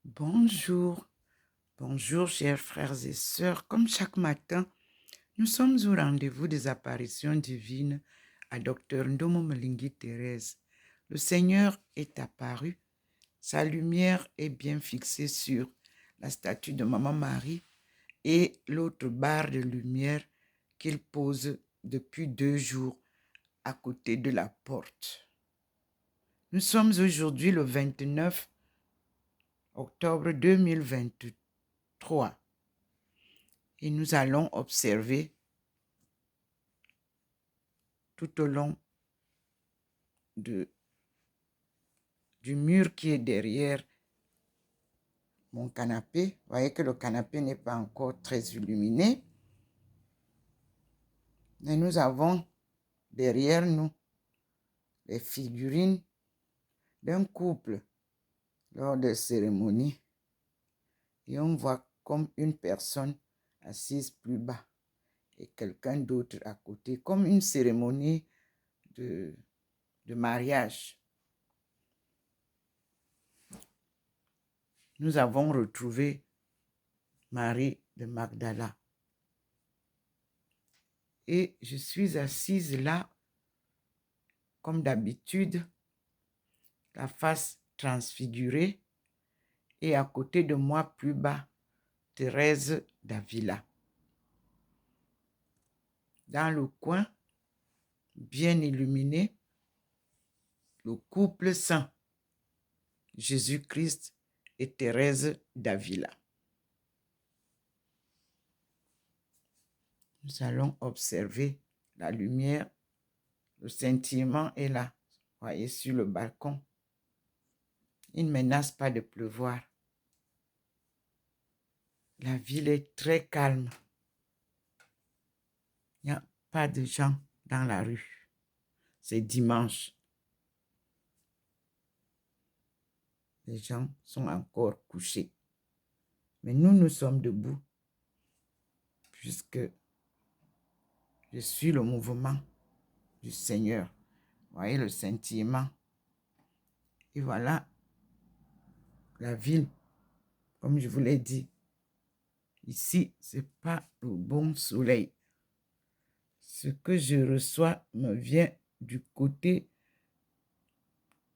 Bonjour, bonjour chers frères et sœurs. Comme chaque matin, nous sommes au rendez-vous des apparitions divines à Dr Ndomo Mlingi Thérèse. Le Seigneur est apparu, sa lumière est bien fixée sur la statue de Maman Marie et l'autre barre de lumière qu'il pose depuis 2 jours à côté de la porte. Nous sommes aujourd'hui le 29 octobre 2023 et nous allons observer tout au long du mur qui est derrière mon canapé. Vous voyez que le canapé n'est pas encore très illuminé. Mais nous avons derrière nous les figurines d'un couple lors des cérémonies. Et on voit comme une personne assise plus bas et quelqu'un d'autre à côté, comme une cérémonie de mariage. Nous avons retrouvé Marie de Magdala. Et je suis assise là, comme d'habitude, la face transfigurée, et à côté de moi, plus bas, Thérèse d'Avila. Dans le coin, bien illuminé, le couple saint, Jésus-Christ et Thérèse d'Avila. Nous allons observer la lumière, le scintillement est là. Vous voyez sur le balcon. Il ne menace pas de pleuvoir. La ville est très calme. Il n'y a pas de gens dans la rue. C'est dimanche. Les gens sont encore couchés. Mais nous sommes debout puisque je suis le mouvement du Seigneur. Vous voyez le scintillement. Et voilà la ville, comme je vous l'ai dit. Ici, ce n'est pas le bon soleil. Ce que je reçois me vient du côté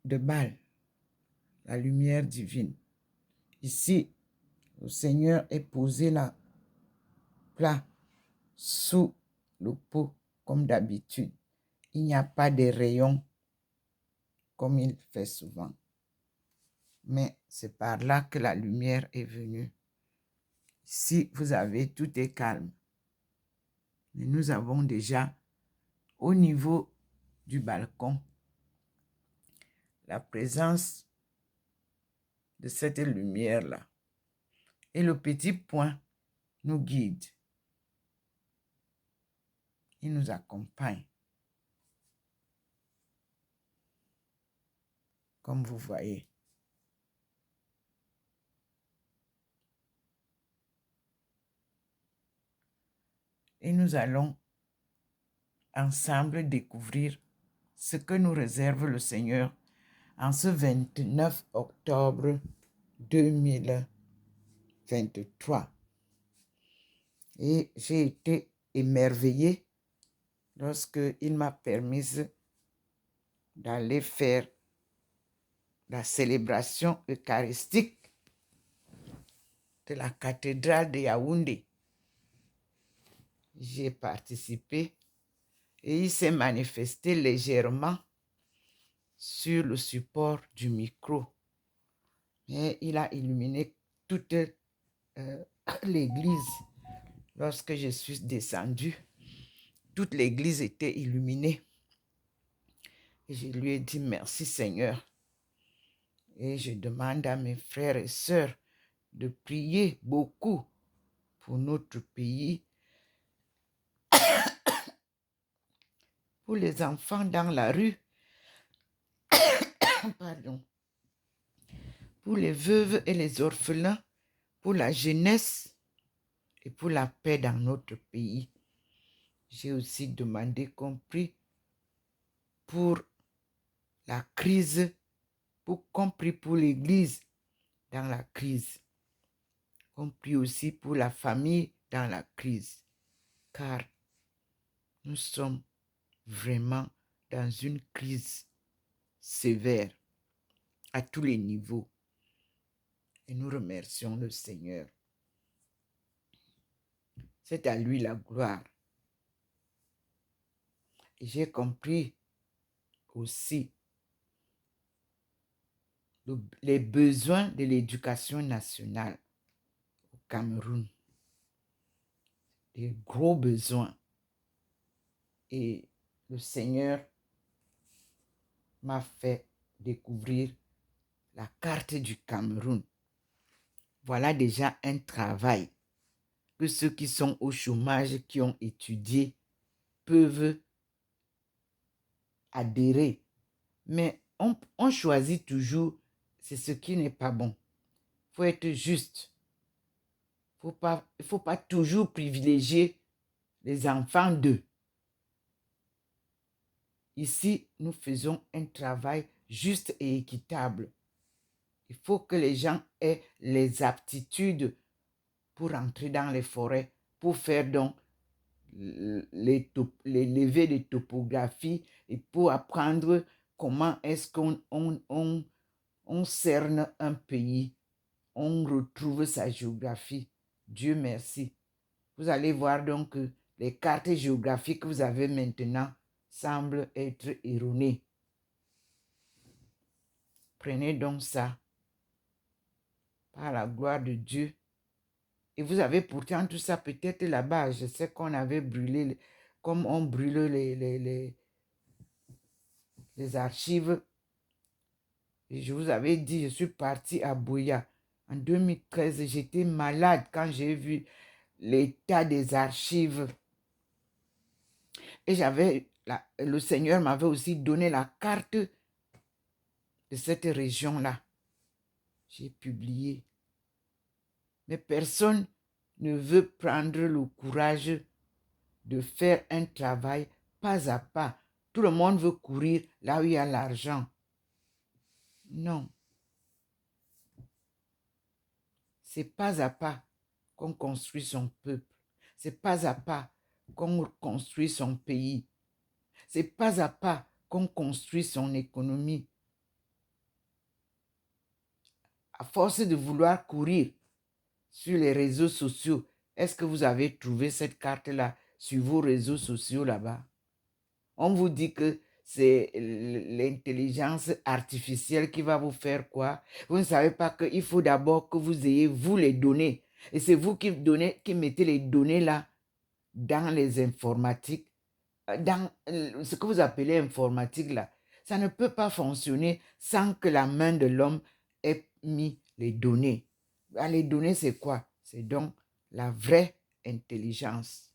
de Bâle, la lumière divine. Ici, le Seigneur est posé là, plat, sous le pot, comme d'habitude. Il n'y a pas de rayons, comme il fait souvent. Mais c'est par là que la lumière est venue. Ici, vous avez, tout est calme. Mais nous avons déjà, au niveau du balcon, la présence de cette lumière-là. Et le petit point nous guide. Il nous accompagne. Comme vous voyez. Et nous allons ensemble découvrir ce que nous réserve le Seigneur en ce 29 octobre 2023. Et j'ai été émerveillée lorsqu'il m'a permis d'aller faire la célébration eucharistique de la cathédrale de Yaoundé. J'ai participé et il s'est manifesté légèrement sur le support du micro. Et il a illuminé toute l'église. Lorsque je suis descendue, toute l'église était illuminée. Et je lui ai dit merci Seigneur. Et je demande à mes frères et sœurs de prier beaucoup pour notre pays, pour les enfants dans la rue, pardon, pour les veuves et les orphelins, pour la jeunesse et pour la paix dans notre pays. J'ai aussi demandé qu'on prie pour la crise, qu'on prie pour l'Église dans la crise. On prie aussi pour la famille dans la crise, car nous sommes vraiment dans une crise sévère à tous les niveaux. Et nous remercions le Seigneur. C'est à lui la gloire. Et j'ai compris aussi les besoins de l'éducation nationale au Cameroun. Des gros besoins. Et le Seigneur m'a fait découvrir la carte du Cameroun. Voilà déjà un travail que ceux qui sont au chômage, qui ont étudié, peuvent adhérer. Mais on choisit toujours, c'est ce qui n'est pas bon. Il faut être juste. Il ne faut pas toujours privilégier les enfants d'eux. Ici, nous faisons un travail juste et équitable. Il faut que les gens aient les aptitudes pour entrer dans les forêts, pour faire donc les levées de topographie et pour apprendre comment est-ce qu'on cerne un pays, on retrouve sa géographie. Dieu merci. Vous allez voir donc que les cartes géographiques que vous avez maintenant semblent être erronées. Prenez donc ça par la gloire de Dieu. Et vous avez pourtant tout ça peut-être là-bas. Je sais qu'on avait brûlé, comme on brûle les archives. Et je vous avais dit, je suis partie à Buea. En 2013, j'étais malade quand j'ai vu l'état des archives. Et le Seigneur m'avait aussi donné la carte de cette région-là. J'ai publié. Mais personne ne veut prendre le courage de faire un travail pas à pas. Tout le monde veut courir là où il y a l'argent. Non. C'est pas à pas qu'on construit son peuple. C'est pas à pas qu'on construit son pays. C'est pas à pas qu'on construit son économie. À force de vouloir courir sur les réseaux sociaux, est-ce que vous avez trouvé cette carte-là sur vos réseaux sociaux là-bas? On vous dit que c'est l'intelligence artificielle qui va vous faire quoi? Vous ne savez pas qu'il faut d'abord que vous ayez, vous, les données. Et c'est vous qui mettez les données là dans les informatiques, dans ce que vous appelez informatique là. Ça ne peut pas fonctionner sans que la main de l'homme ait mis les données. Les données, c'est quoi? C'est donc la vraie intelligence,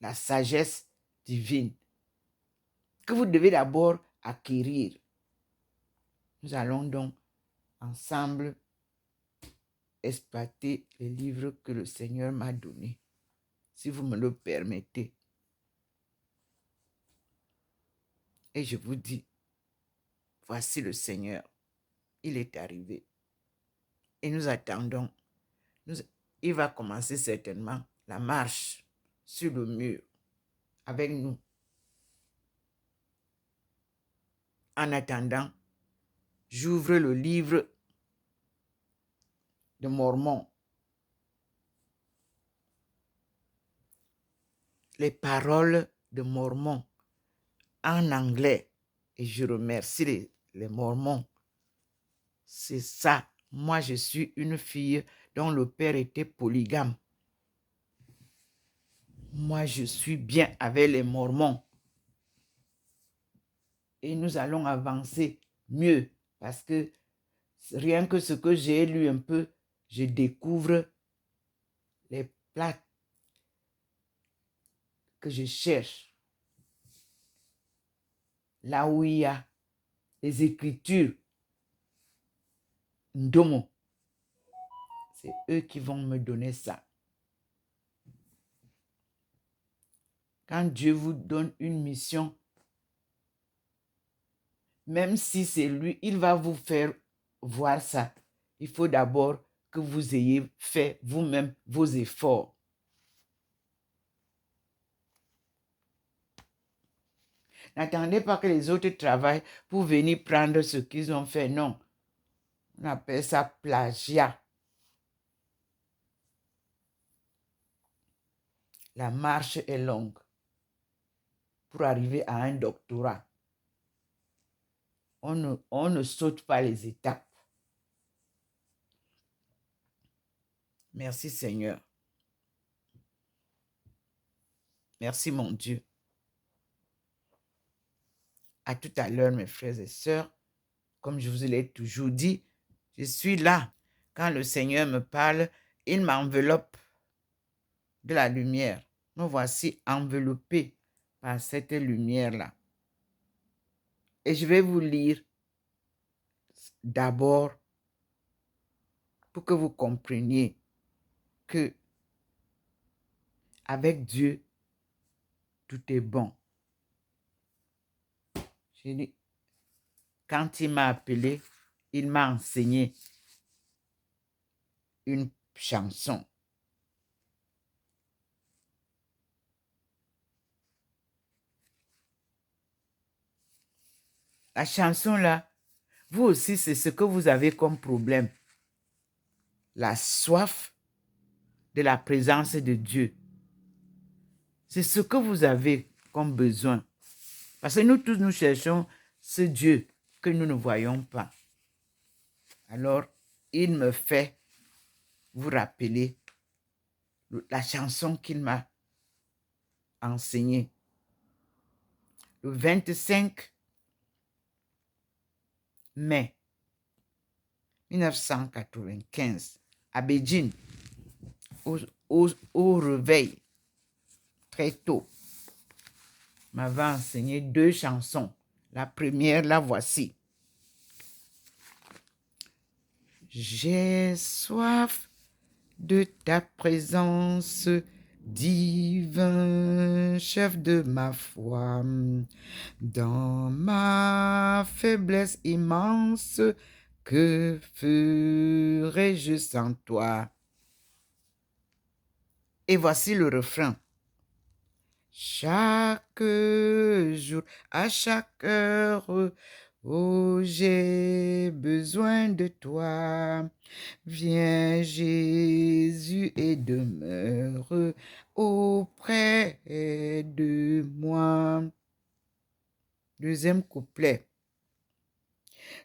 la sagesse divine que vous devez d'abord acquérir. Nous allons donc ensemble exploiter les livres que le Seigneur m'a donnés, si vous me le permettez. Et je vous dis, voici le Seigneur, il est arrivé. Et nous attendons. Il va commencer certainement la marche sur le mur avec nous. En attendant, j'ouvre le livre de Mormon. Les paroles de Mormon en anglais. Et je remercie les Mormons. C'est ça. Moi, je suis une fille dont le père était polygame. Moi, je suis bien avec les Mormons. Et nous allons avancer mieux parce que rien que ce que j'ai lu un peu, je découvre les plaques que je cherche. Là où il y a les écritures Ndomo. C'est eux qui vont me donner ça. Quand Dieu vous donne une mission, même si c'est lui, il va vous faire voir ça. il faut d'abord que vous ayez fait vous-même vos efforts. N'attendez pas que les autres travaillent pour venir prendre ce qu'ils ont fait. Non. On appelle ça plagiat. La marche est longue pour arriver à un doctorat. On ne saute pas les étapes. Merci Seigneur. Merci mon Dieu. À tout à l'heure, mes frères et sœurs. Comme je vous l'ai toujours dit, je suis là. Quand le Seigneur me parle, il m'enveloppe de la lumière. Me voici enveloppé par cette lumière-là. Et je vais vous lire d'abord pour que vous compreniez que avec Dieu, tout est bon. Je dis, quand il m'a appelé, il m'a enseigné une chanson. La chanson là, vous aussi, c'est ce que vous avez comme problème. La soif de la présence de Dieu. C'est ce que vous avez comme besoin. Parce que nous tous, nous cherchons ce Dieu que nous ne voyons pas. Alors, il me fait vous rappeler la chanson qu'il m'a enseignée. Le 25 mai 1995, à Beijing, au réveil, très tôt, m'avait enseigné 2 chansons. La première, la voici. J'ai soif de ta présence, divin chef de ma foi, dans ma faiblesse immense, que ferais-je sans toi? Et voici le refrain. Chaque jour, à chaque heure, oh, j'ai besoin de toi. Viens Jésus et demeure auprès de moi. Deuxième couplet.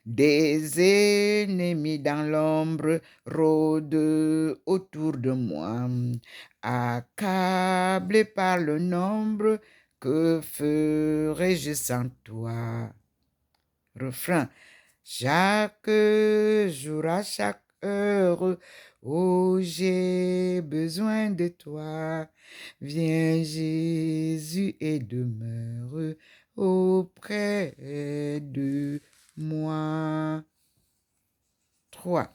Des ennemis dans l'ombre rôdent autour de moi, accablé par le nombre, que ferais-je sans toi? Refrain. Chaque jour, à chaque heure, oh, j'ai besoin de toi. Viens Jésus et demeure auprès de moi. 3.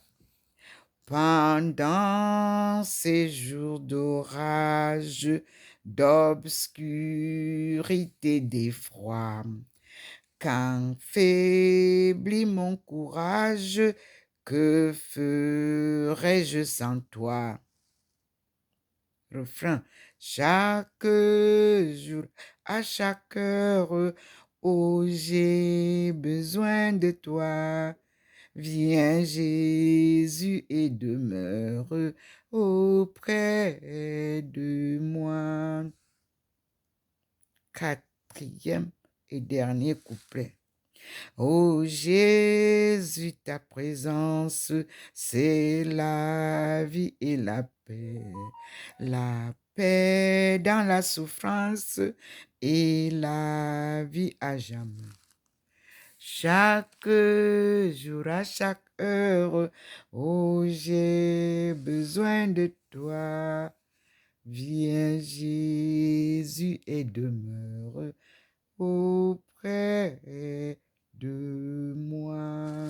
Pendant ces jours d'orage, d'obscurité, d'effroi, quand faiblit mon courage, que ferais-je sans toi? Refrain. Chaque jour, à chaque heure, oh, j'ai besoin de toi. Viens Jésus et demeure auprès de moi. 4e et dernier couplet. Ô Jésus, ta présence, c'est la vie et la paix dans la souffrance et la vie à jamais. Chaque jour, à chaque heure, oh, j'ai besoin de toi. Viens Jésus et demeure auprès de moi.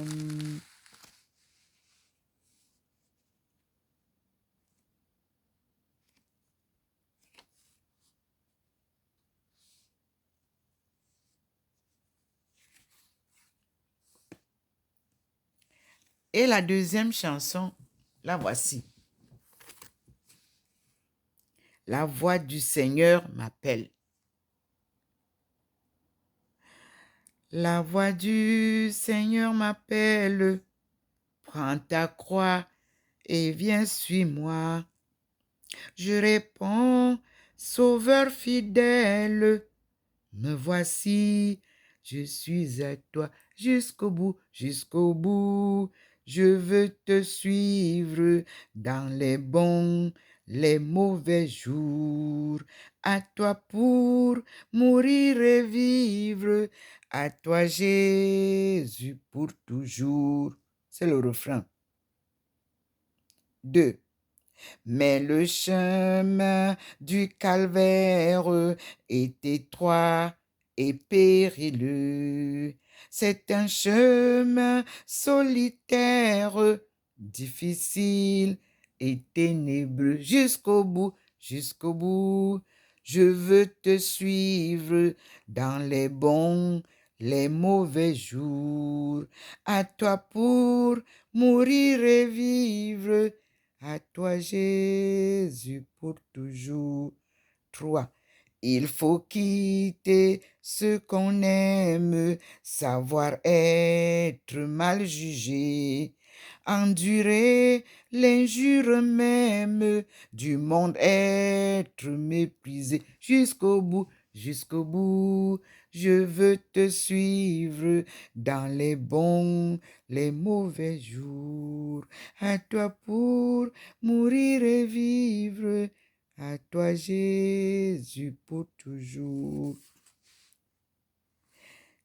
Et la deuxième chanson, la voici. La voix du Seigneur m'appelle. La voix du Seigneur m'appelle. Prends ta croix et viens, suis-moi. Je réponds, Sauveur fidèle, me voici, je suis à toi jusqu'au bout, jusqu'au bout. Je veux te suivre dans les bons, les mauvais jours. À toi pour mourir et vivre, à toi Jésus pour toujours. C'est le refrain. 2. Mais le chemin du calvaire est étroit et périlleux. C'est un chemin solitaire, difficile et ténébreux. Jusqu'au bout, jusqu'au bout, je veux te suivre dans les bons, les mauvais jours. À toi pour mourir et vivre, à toi, Jésus, pour toujours. 3. Il faut quitter ce qu'on aime, savoir être mal jugé, endurer l'injure même du monde, être méprisé jusqu'au bout, jusqu'au bout. Je veux te suivre dans les bons, les mauvais jours. À toi pour mourir et vivre, à toi Jésus pour toujours.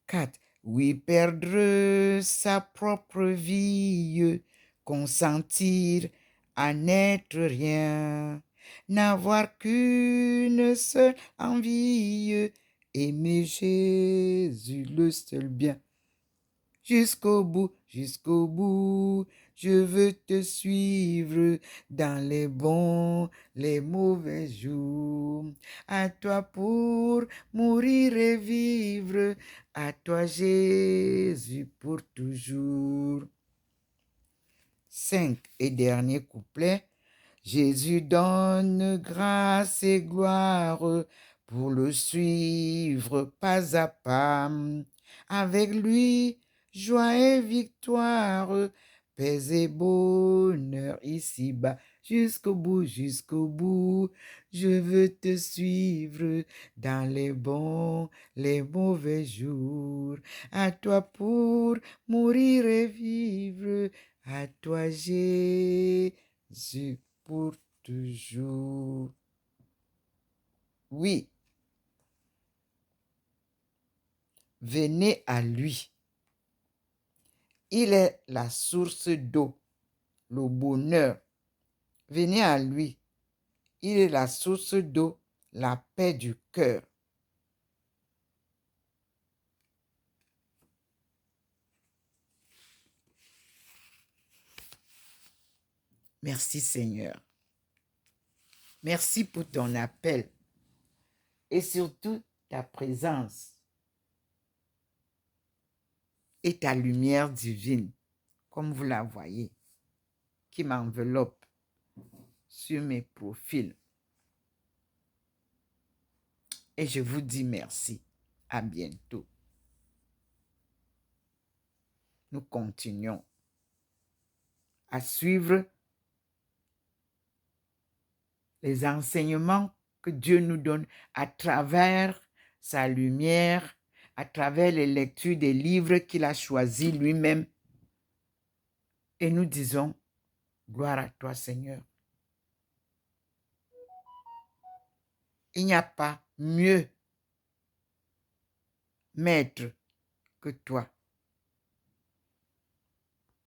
4. Oui, perdre sa propre vie, consentir à n'être rien, n'avoir qu'une seule envie, aimer Jésus le seul bien. Jusqu'au bout, je veux te suivre dans les bons, les mauvais jours. À toi pour mourir et vivre, à toi Jésus pour toujours. 5. Et dernier couplet. Jésus donne grâce et gloire pour le suivre pas à pas. Avec lui, joie et victoire, paix et bonheur ici-bas. Jusqu'au bout, je veux te suivre dans les bons, les mauvais jours. À toi pour mourir et vivre, à toi Jésus pour toujours. Oui, venez à lui. Il est la source d'eau, le bonheur. Venez à lui. Il est la source d'eau, la paix du cœur. Merci Seigneur. Merci pour ton appel et surtout ta présence et ta lumière divine, comme vous la voyez, qui m'enveloppe sur mes profils. Et je vous dis merci. À bientôt. Nous continuons à suivre les enseignements que Dieu nous donne à travers sa lumière, à travers les lectures des livres qu'il a choisis lui-même. Et nous disons, gloire à toi Seigneur. Il n'y a pas mieux maître que toi.